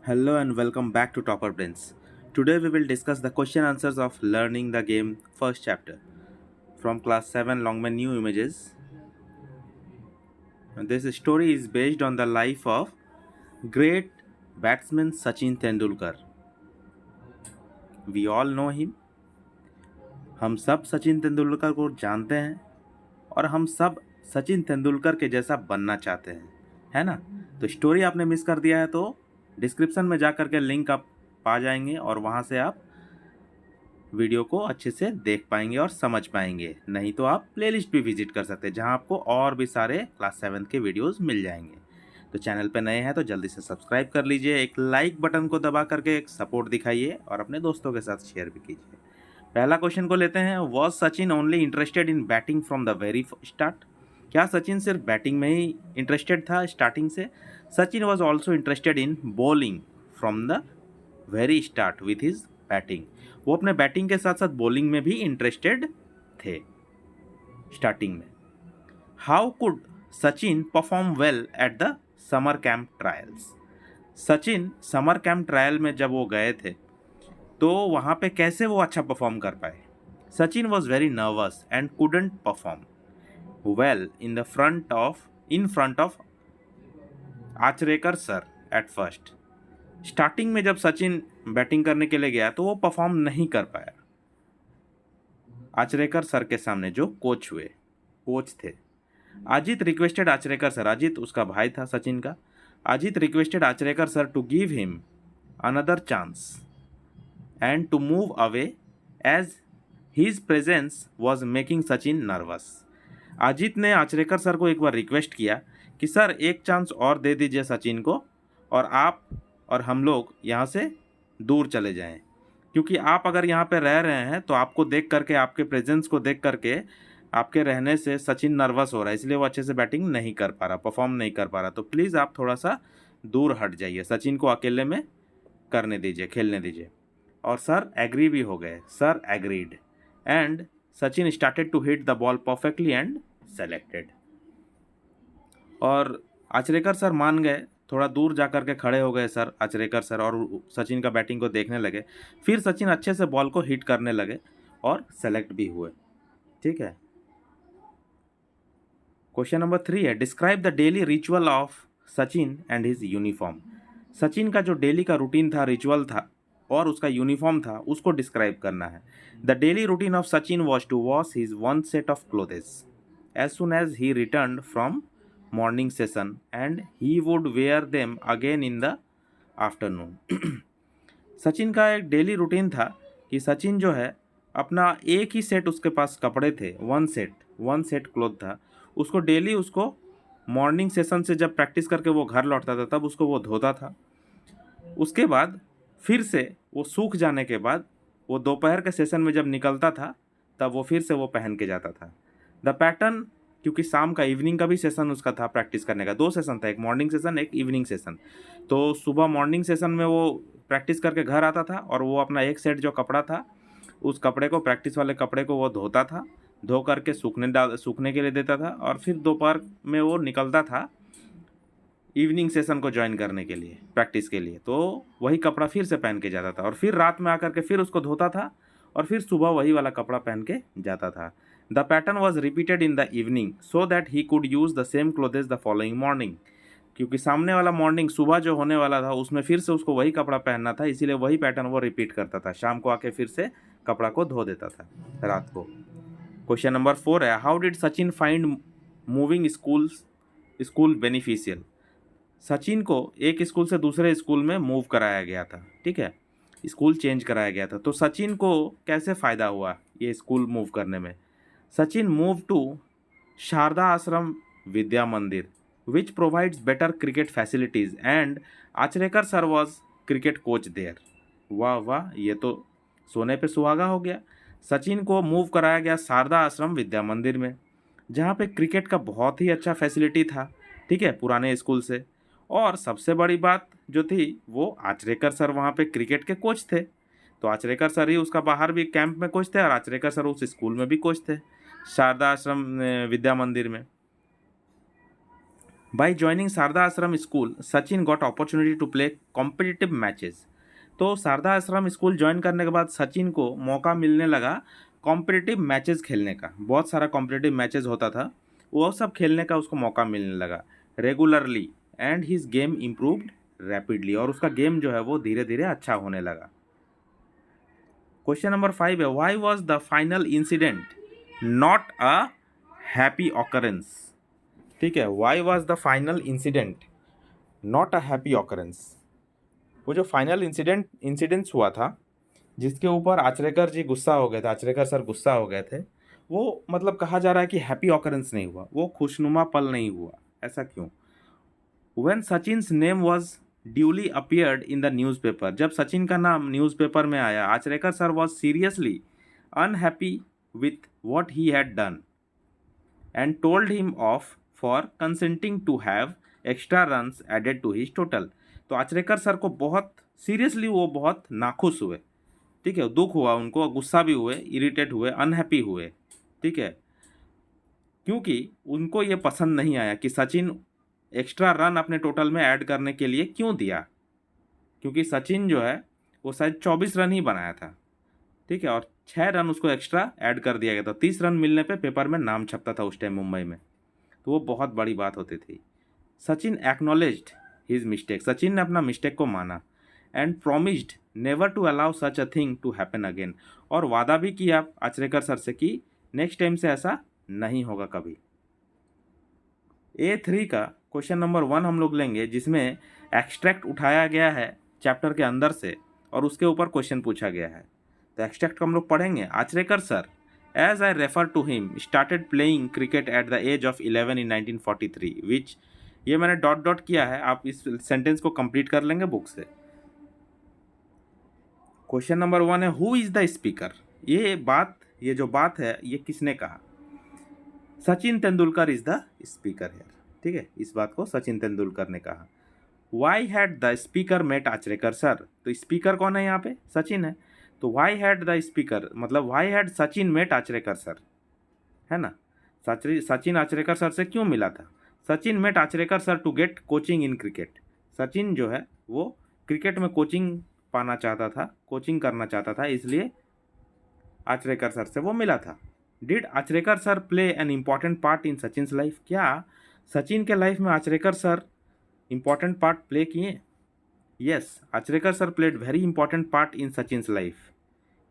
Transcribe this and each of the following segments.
Hello and welcome back to Topper Brains. Today we will discuss the question answers of Learning the Game first chapter from class 7 Longman New Images. And this story is based on the life of great batsman Sachin Tendulkar. We all know him. हम सब सचिन तेंदुलकर को जानते हैं और हम सब सचिन तेंदुलकर के जैसा बनना चाहते हैं, है ना? तो स्टोरी आपने मिस कर दिया है तो डिस्क्रिप्शन में जा कर के लिंक आप पा जाएंगे और वहाँ से आप वीडियो को अच्छे से देख पाएंगे और समझ पाएंगे। नहीं तो आप प्लेलिस्ट भी विजिट कर सकते हैं जहां आपको और भी सारे क्लास 7 के वीडियोस मिल जाएंगे। तो चैनल पे नए हैं तो जल्दी से सब्सक्राइब कर लीजिए, एक लाइक बटन को दबा करके एक सपोर्ट दिखाइए और अपने दोस्तों के साथ शेयर भी कीजिए। पहला क्वेश्चन को लेते हैं। Was Sachin only interested in batting from the very start? क्या सचिन सिर्फ बैटिंग में ही इंटरेस्टेड था स्टार्टिंग से? Sachin was also interested in bowling from the very start with his batting. वो अपने बैटिंग के साथ साथ बॉलिंग में भी इंटरेस्टेड थे स्टार्टिंग में। How could Sachin perform well at the summer camp trials? Sachin summer camp trial में जब वो गए थे तो वहाँ पे कैसे वो अच्छा परफॉर्म कर पाए? Sachin was very nervous and couldn't perform well in front of Achrekar sir at first. Starting में जब सचिन बैटिंग करने के लिए गया तो वो परफॉर्म नहीं कर पाया आचरेकर सर के सामने, जो कोच थे। अजित रिक्वेस्टेड आचरेकर सर, अजित उसका भाई था सचिन का। Ajit requested Achrekar sir to give him another chance and to move away as his presence was making Sachin nervous. Ajit ने आचरेकर सर को एक बार रिक्वेस्ट किया कि सर एक चांस और दे दीजिए सचिन को और आप और हम लोग यहाँ से दूर चले जाएं, क्योंकि आप अगर यहाँ पे रह रहे हैं तो आपको देख करके, आपके प्रेजेंस को देख करके, आपके रहने से सचिन नर्वस हो रहा है, इसलिए वो अच्छे से बैटिंग नहीं कर पा रहा, परफॉर्म नहीं कर पा रहा। तो प्लीज़ आप थोड़ा सा दूर हट जाइए, सचिन को अकेले में करने दीजिए, खेलने दीजिए। और सर एग्री भी हो गए, sir agreed and Sachin started to hit the ball perfectly and selected. और आचरेकर सर मान गए, थोड़ा दूर जा कर के खड़े हो गए सर आचरेकर सर और सचिन का बैटिंग को देखने लगे। फिर सचिन अच्छे से बॉल को हिट करने लगे और सेलेक्ट भी हुए। ठीक है। क्वेश्चन नंबर 3 है, describe the daily ritual of Sachin and his uniform. Sachin का जो डेली का रूटीन था, रिचुअल था और उसका यूनिफॉर्म था, उसको डिस्क्राइब करना है। The daily routine of Sachin was to wash his one set of clothes as soon as he return from morning session and he would wear them again in the afternoon. Sachin का एक daily routine था कि सचिन जो है अपना एक ही set, उसके पास कपड़े थे, वन सेट क्लोथ था, उसको डेली उसको मॉर्निंग सेशन से जब प्रैक्टिस करके वो घर लौटता था तब उसको वो धोता था। उसके बाद फिर से वो सूख जाने के बाद वो दोपहर के सेशन में जब निकलता था तब वो फिर से वो पहन के जाता था। द पैटर्न, क्योंकि शाम का, इवनिंग का भी सेशन उसका था प्रैक्टिस करने का, 2 सेशन था, एक मॉर्निंग सेशन एक इवनिंग सेशन। तो सुबह मॉर्निंग सेशन में वो प्रैक्टिस करके घर आता था और वो अपना एक सेट जो कपड़ा था उस कपड़े को, प्रैक्टिस वाले कपड़े को वो धोता था, धो करके सूखने के लिए देता था और फिर दोपहर में वो निकलता था इवनिंग सेशन को ज्वाइन करने के लिए, प्रैक्टिस के लिए। तो वही कपड़ा फिर से पहन के जाता था और फिर रात में आकर के फिर उसको धोता था और फिर सुबह वही वाला कपड़ा पहन के जाता था। The pattern was repeated in the evening so that he could use the same क्लोथेज the following morning. क्योंकि सामने वाला मॉर्निंग, सुबह जो होने वाला था, उसमें फिर से उसको वही कपड़ा पहनना था, इसीलिए वही पैटर्न वो रिपीट करता था। शाम को आके फिर से कपड़ा को धो देता था रात को। क्वेश्चन नंबर 4 है, how did Sachin find moving school beneficial? Sachin को एक स्कूल से दूसरे स्कूल में मूव कराया गया था, ठीक है, स्कूल चेंज कराया गया था। तो सचिन को कैसे फ़ायदा हुआ ये स्कूल मूव करने में? Sachin move to Sharda Ashram Vidya Mandir which provides better cricket facilities and Achrekar sir was cricket coach there. वाह वाह, ये तो सोने पे सुहागा हो गया। सचिन को मूव कराया गया शारदा आश्रम विद्या मंदिर में, जहाँ पे क्रिकेट का बहुत ही अच्छा फैसिलिटी था, ठीक है, पुराने स्कूल से। और सबसे बड़ी बात जो थी वो आचरेकर सर वहाँ पे क्रिकेट के कोच थे। तो आचरेकर सर ही उसका बाहर भी कैंप में कोच थे और आचरेकर सर उस स्कूल में भी कोच थे, शारदा आश्रम विद्या मंदिर में। By joining Sharada Ashram school Sachin got opportunity to play competitive matches. तो शारदा आश्रम स्कूल ज्वाइन करने के बाद सचिन को मौका मिलने लगा कॉम्पिटिटिव मैचेस खेलने का। बहुत सारा कॉम्पिटिटिव मैचेस होता था, वो सब खेलने का उसको मौका मिलने लगा regularly, and his game improved rapidly, और उसका गेम जो है वो धीरे धीरे अच्छा होने लगा। क्वेश्चन नंबर 5 है, why was the final incident not a happy occurrence. ठीक है, why was the final incident not a happy occurrence. वो जो फाइनल इंसिडेंस हुआ था जिसके ऊपर आचरेकर जी गुस्सा हो गए थे, आचरेकर सर गुस्सा हो गए थे, वो मतलब कहा जा रहा है कि हैप्पी ऑकरेंस नहीं हुआ, वो खुशनुमा पल नहीं हुआ। ऐसा क्यों? When Sachin's name was duly appeared in the newspaper, जब सचिन का नाम न्यूज़पेपर में आया, Achrekar sir was seriously unhappy with what he had done and told him off for consenting to have extra runs added to his total। तो Achrekar sir को बहुत seriously वो बहुत नाखुश हुए। ठीक है, दुख हुआ उनको, गुस्सा भी हुए, इरिटेट हुए, अनहैप्पी हुए। ठीक है, क्योंकि उनको ये पसंद नहीं आया कि सचिन एक्स्ट्रा रन अपने टोटल में ऐड करने के लिए क्यों दिया, क्योंकि सचिन जो है वो शायद 24 रन ही बनाया था। ठीक है, और 6 रन उसको एक्स्ट्रा ऐड कर दिया गया था। 30 रन मिलने पे पेपर में नाम छपता था उस टाइम मुंबई में, तो वो बहुत बड़ी बात होती थी। Sachin acknowledged his mistake, Sachin ने अपना मिस्टेक को माना, and promised never to allow such a thing to happen again, और वादा भी किया आचरेकर सर से कि नेक्स्ट टाइम से ऐसा नहीं होगा कभी। A3 का क्वेश्चन नंबर 1 हम लोग लेंगे, जिसमें एक्सट्रैक्ट उठाया गया है चैप्टर के अंदर से और उसके ऊपर क्वेश्चन पूछा गया है। तो एक्सट्रैक्ट को हम लोग पढ़ेंगे। Achrekar sir, as I refer to him, started playing cricket at the age of 11 in 1943, which, ये मैंने डॉट डॉट किया है, आप इस सेंटेंस को कंप्लीट कर लेंगे बुक से। क्वेश्चन नंबर 1 है, हु इज द स्पीकर। ये जो बात है ये किसने कहा? Sachin Tendulkar is the speaker है। ठीक है, इस बात को सचिन तेंदुलकर ने कहा। Why had the speaker met Achrekar sir, तो स्पीकर कौन है यहाँ पे? सचिन है। तो वाई हैड द स्पीकर मतलब why had Sachin met Achrekar sir, है ना। सचिन आचरेकर सर से क्यों मिला था? Sachin met Achrekar sir to get coaching in cricket. Sachin जो है वो क्रिकेट में कोचिंग पाना चाहता था, कोचिंग करना चाहता था, इसलिए आचरेकर सर से वो मिला था। Did Achrekar sir play an important part in Sachin's life, क्या सचिन के लाइफ में Achrekar sir important part play किए? Yes, Achrekar sir played very important part in Sachin's life.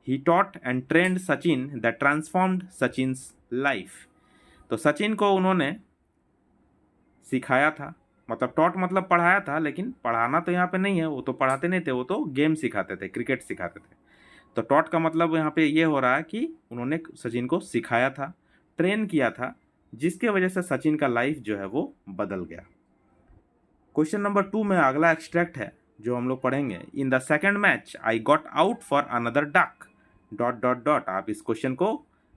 He taught and trained Sachin that transformed Sachin's life. तो सचिन को उन्होंने सिखाया था, मतलब टॉट मतलब पढ़ाया था, लेकिन पढ़ाना तो यहाँ पे नहीं है, वो तो पढ़ाते नहीं थे, वो तो गेम सिखाते थे, क्रिकेट सिखाते थे। तो टॉट का मतलब यहाँ पे ये हो रहा है कि उन्होंने सचिन को सिखाया था, ट्रेन किया था, जिसके वजह से सचिन का लाइफ जो है वो बदल गया। क्वेश्चन नंबर 2 में अगला एक्सट्रैक्ट है जो हम लोग पढ़ेंगे। In the second match I got out for another duck, dot dot dot. आप इस क्वेश्चन को,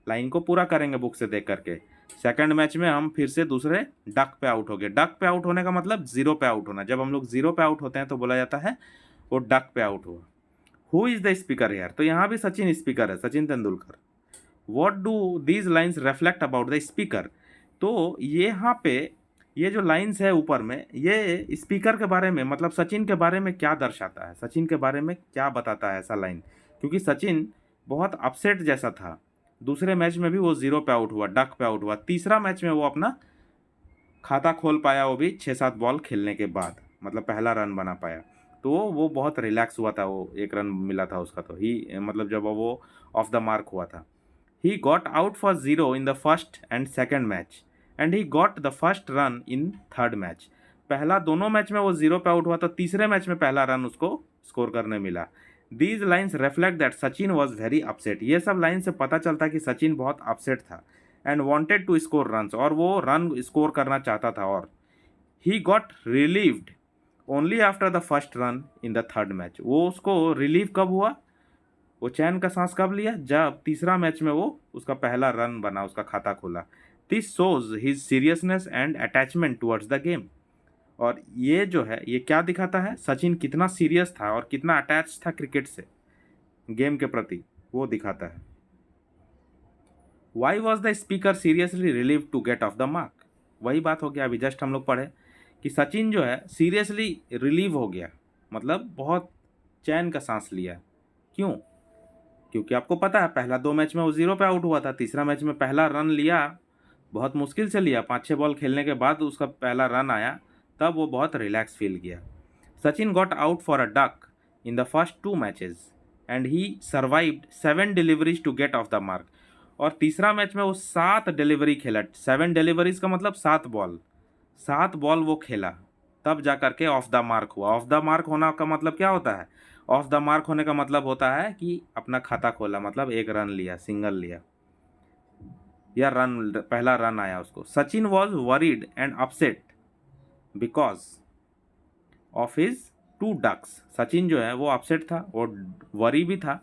लाइन को पूरा करेंगे बुक से देख करके। सेकंड मैच में हम फिर से दूसरे डक पे आउट हो गए। डक पे आउट होने का मतलब 0 पे आउट होना। जब हम लोग 0 पे आउट होते हैं तो बोला जाता है वो डक पे आउट हुआ। हु इज द स्पीकर यार, तो यहाँ भी सचिन स्पीकर है, Sachin Tendulkar. What do these lines reflect about the speaker, तो ये यहाँ पे ये जो लाइन्स है ऊपर में, ये स्पीकर के बारे में मतलब सचिन के बारे में क्या दर्शाता है, सचिन के बारे में क्या बताता है ऐसा लाइन? क्योंकि सचिन बहुत अपसेट जैसा था। दूसरे मैच में भी वो 0 पे आउट हुआ, डक पे आउट हुआ। तीसरा मैच में वो अपना खाता खोल पाया, वो भी 6-7 बॉल खेलने के बाद, मतलब पहला रन बना पाया। तो वो बहुत रिलैक्स हुआ था, वो 1 रन मिला था उसका, तो ही मतलब जब वो ऑफ द मार्क हुआ था। He got out for 0 in the first and second match and he got the first run in third match. पहला दोनों मैच में वो 0 पे आउट हुआ, तो तीसरे मैच में पहला रन उसको स्कोर करने मिला। These lines reflect that Sachin was very upset, ये सब लाइन से पता चलता कि सचिन बहुत अपसेट था। And wanted to score run, और वो रन स्कोर करना चाहता था। और he got relieved only after the first run in the third match, वो उसको रिलीव कब हुआ, वो चैन का सांस कब लिया, जब तीसरा मैच में वो उसका पहला रन बना, उसका खाता खोला। This shows his seriousness and attachment towards the game, और ये जो है ये क्या दिखाता है, सचिन कितना सीरियस था और कितना अटैच था क्रिकेट से, गेम के प्रति, वो दिखाता है। Why was the speaker seriously relieve to get off the mark, वही बात हो गया अभी जस्ट हम लोग पढ़े कि सचिन जो है सीरियसली रिलीव हो गया, मतलब बहुत चैन का सांस लिया। क्यों? क्योंकि आपको पता है पहला 2 मैच में वो 0 पे आउट हुआ था, तीसरा मैच में पहला रन लिया, बहुत मुश्किल से लिया, 5-6 बॉल खेलने के बाद उसका पहला रन आया, तब वो बहुत रिलैक्स फील किया। Sachin got out for a duck in the first 2 matches and he survived 7 deliveries to get off the mark. और तीसरा मैच में वो 7 डिलीवरी खेला, 7 डिलीवरीज का मतलब 7 बॉल वो खेला, तब जा करके ऑफ द मार्क हुआ। ऑफ द मार्क होना का मतलब क्या होता है? ऑफ द मार्क होने का मतलब होता है कि अपना खाता खोला, मतलब एक रन लिया, सिंगल लिया, या रन, पहला रन आया उसको। Sachin was worried and upset because of his 2 ducks. Sachin जो है वो अपसेट था, वो वरी भी था,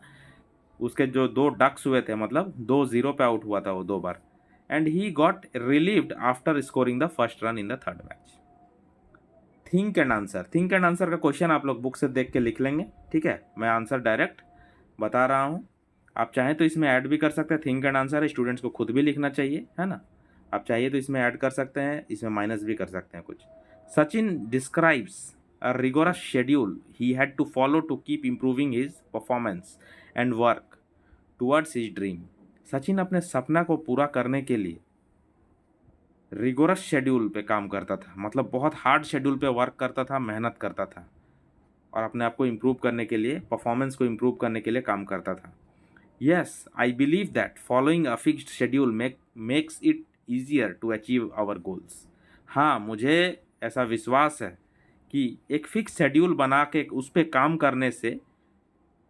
उसके जो 2 डक्स हुए थे, मतलब 2-0 पे आउट हुआ था वो 2 बार। And he got relieved after scoring the first run in the third match. Think and answer, think and answer का क्वेश्चन आप लोग बुक से देख के लिख लेंगे, ठीक है? मैं आंसर डायरेक्ट बता रहा हूँ, आप चाहें तो इसमें ऐड भी कर सकते हैं। थिंक एंड आंसर स्टूडेंट्स को खुद भी लिखना चाहिए, है ना? आप चाहिए तो इसमें ऐड कर सकते हैं, इसमें माइनस भी कर सकते हैं कुछ। Sachin describes a rigorous schedule he had to follow to keep improving his performance and work towards his dream. Sachin अपने सपना को पूरा करने के लिए रिगोरस शेड्यूल पे काम करता था, मतलब बहुत हार्ड शेड्यूल पे वर्क करता था, मेहनत करता था, और अपने आप को इम्प्रूव करने के लिए, परफॉर्मेंस को इम्प्रूव करने के लिए काम करता था। Yes, I believe that following a fixed schedule makes it easier to achieve our goals. हाँ, मुझे ऐसा विश्वास है कि एक फिक्स शेड्यूल बना के उस पर काम करने से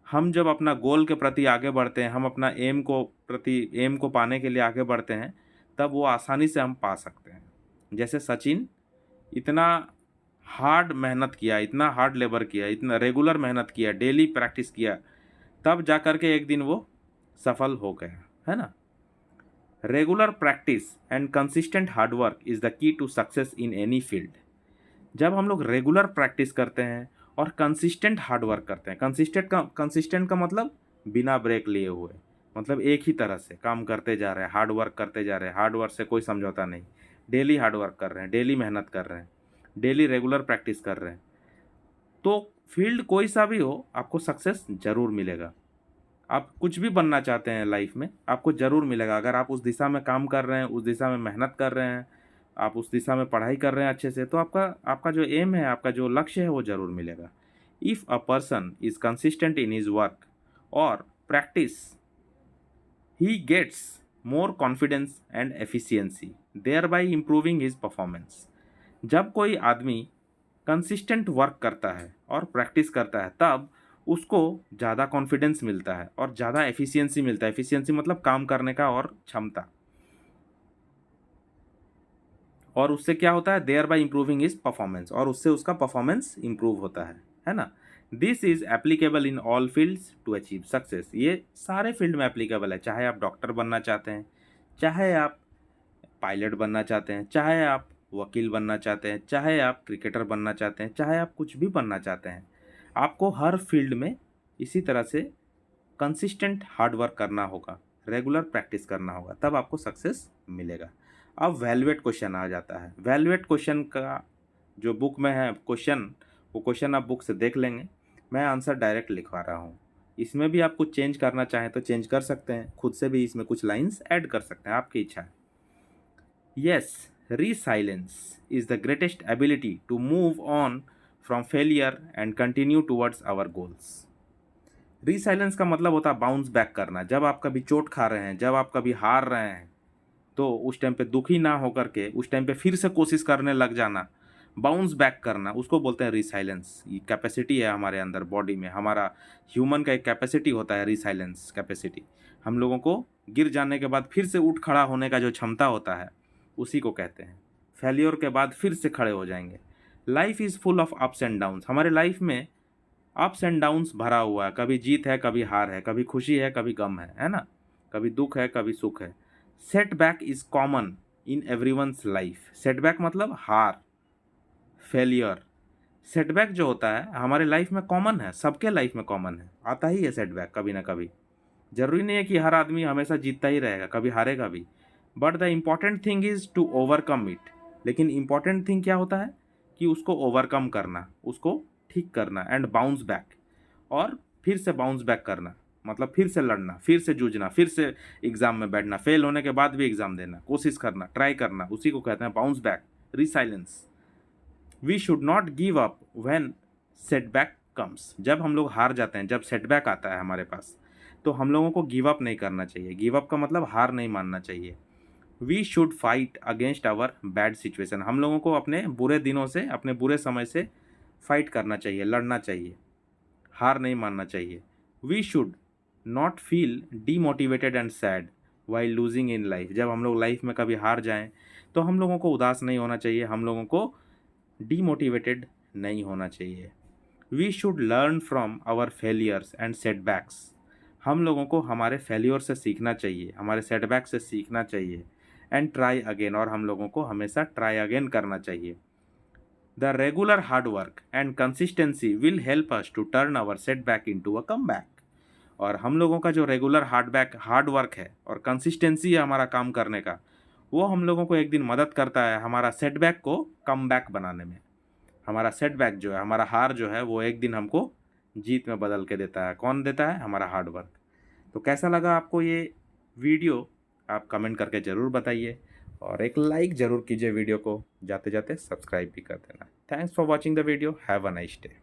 हम जब अपना गोल के प्रति आगे बढ़ते हैं, हम अपना एम को पाने के लिए आगे बढ़ते हैं, तब वो आसानी से हम पा सकते हैं। जैसे सचिन इतना हार्ड मेहनत किया, इतना हार्ड लेबर किया, इतना रेगुलर मेहनत किया, डेली प्रैक्टिस किया, तब जा कर के एक दिन वो सफल हो गया, है ना? Regular practice and consistent hard work is the key to success in any field. जब हम लोग रेगुलर प्रैक्टिस करते हैं और कंसिस्टेंट हार्ड वर्क करते हैं, कंसिस्टेंट का मतलब बिना ब्रेक लिए हुए, मतलब एक ही तरह से काम करते जा रहे हैं, हार्ड वर्क करते जा रहे हैं, हार्ड वर्क से कोई समझौता नहीं, डेली हार्ड वर्क कर रहे हैं, डेली मेहनत कर रहे हैं, डेली रेगुलर प्रैक्टिस कर रहे हैं, तो फील्ड कोई सा भी हो, आपको सक्सेस ज़रूर मिलेगा। आप कुछ भी बनना चाहते हैं लाइफ में, आपको ज़रूर मिलेगा। अगर आप उस दिशा में काम कर रहे हैं, उस दिशा में मेहनत कर रहे हैं, आप उस दिशा में पढ़ाई कर रहे हैं अच्छे से, तो आपका आपका जो एम है, आपका जो लक्ष्य है, वो ज़रूर मिलेगा। If a person is consistent in his work और practice, he gets more confidence and efficiency, thereby improving his performance. जब कोई आदमी कंसिस्टेंट वर्क करता है और प्रैक्टिस करता है, तब उसको ज़्यादा कॉन्फिडेंस मिलता है और ज़्यादा एफिशिएंसी मिलता है। एफिशिएंसी मतलब काम करने का और क्षमता, और उससे क्या होता है? Thereby improving his performance, और उससे उसका परफॉर्मेंस इम्प्रूव होता है ना? This is applicable in all fields to achieve success. ये सारे फील्ड में एप्लीकेबल है, चाहे आप डॉक्टर बनना चाहते हैं, चाहे आप पायलट बनना चाहते हैं, चाहे आप वकील बनना चाहते हैं, चाहे आप क्रिकेटर बनना चाहते हैं, चाहे आप कुछ भी बनना चाहते हैं, आपको हर फील्ड में इसी तरह से कंसिस्टेंट हार्ड वर्क करना होगा, रेगुलर प्रैक्टिस करना होगा, तब आपको सक्सेस मिलेगा। अब वैल्यूएट क्वेश्चन आ जाता है। वैल्यूएट क्वेश्चन का जो बुक में है क्वेश्चन, वो क्वेश्चन आप बुक से देख लेंगे, मैं आंसर डायरेक्ट लिखवा रहा हूँ। इसमें भी आप कुछ चेंज करना चाहें तो चेंज कर सकते हैं, खुद से भी इसमें कुछ लाइंस ऐड कर सकते हैं, आपकी इच्छा है। Yes, resilience is the greatest ability to move on from failure and continue towards our goals. Resilience का मतलब होता है बाउंस बैक करना। जब आप कभी चोट खा रहे हैं, जब आप कभी हार रहे हैं, तो उस टाइम पे दुखी ना होकर के उस टाइम पे फिर से कोशिश करने लग जाना, बाउंस बैक करना, उसको बोलते हैं रिसाइलेंस। ये कैपेसिटी है हमारे अंदर, बॉडी में, हमारा ह्यूमन का एक कैपेसिटी होता है, रिसाइलेंस कैपेसिटी। हम लोगों को गिर जाने के बाद फिर से उठ खड़ा होने का जो क्षमता होता है, उसी को कहते हैं। फेलियर के बाद फिर से खड़े हो जाएंगे। Life is full of ups and downs. हमारे लाइफ में अप्स एंड डाउन्स भरा हुआ है, कभी जीत है, कभी हार है, कभी खुशी है, कभी गम है ना? कभी दुख है, कभी सुख है। Setback is common in everyone's life. Setback मतलब हार, फेलियर। सेटबैक जो होता है हमारे लाइफ में कॉमन है, सबके लाइफ में कॉमन है, आता ही है सेटबैक कभी ना कभी। जरूरी नहीं है कि हर आदमी हमेशा जीतता ही रहेगा, कभी हारेगा भी। But the important thing is to overcome it. लेकिन इम्पॉर्टेंट थिंग क्या होता है? कि उसको ओवरकम करना, उसको ठीक करना एंड बाउंस बैक, और फिर से बाउंस बैक करना, मतलब फिर से लड़ना, फिर से जूझना, फिर से एग्ज़ाम में बैठना, फेल होने के बाद भी एग्ज़ाम देना, कोशिश करना, ट्राई करना, उसी को कहते हैं bounce back, resilience. We should not give up when setback comes. जब हम लोग हार जाते हैं, जब सेटबैक आता है हमारे पास, तो हम लोगों को गिव अप नहीं करना चाहिए। गिव अप का मतलब हार नहीं मानना चाहिए। We should fight against our bad situation. हम लोगों को अपने बुरे दिनों से, अपने बुरे समय से फाइट करना चाहिए, लड़ना चाहिए, हार नहीं मानना चाहिए। We should not feel demotivated and sad while losing in life. जब हम लोग लाइफ में कभी हार जाएं तो हम लोगों को उदास नहीं होना चाहिए, हम लोगों को डीमोटिवेटेड नहीं होना चाहिए। We should learn from our failures and setbacks. हम लोगों को हमारे फेलियर से सीखना चाहिए, हमारे सेटबैक से सीखना चाहिए। एंड ट्राई अगेन, और हम लोगों को हमेशा ट्राई अगेन करना चाहिए। The regular hard work and consistency will help us to turn our setback into a comeback. और हम लोगों का जो रेगुलर हार्ड वर्क है और कंसिस्टेंसी है हमारा काम करने का, वो हम लोगों को एक दिन मदद करता है हमारा सेटबैक को कम बैक बनाने में। हमारा सेटबैक जो है, हमारा हार जो है, वो एक दिन हमको जीत में बदल के देता है। कौन देता है? हमारा हार्ड वर्क। तो कैसा लगा आपको ये वीडियो? आप कमेंट करके ज़रूर बताइए, और एक लाइक ज़रूर कीजिए वीडियो को, जाते जाते सब्सक्राइब भी कर देना। Thanks for watching the video. Have a nice day.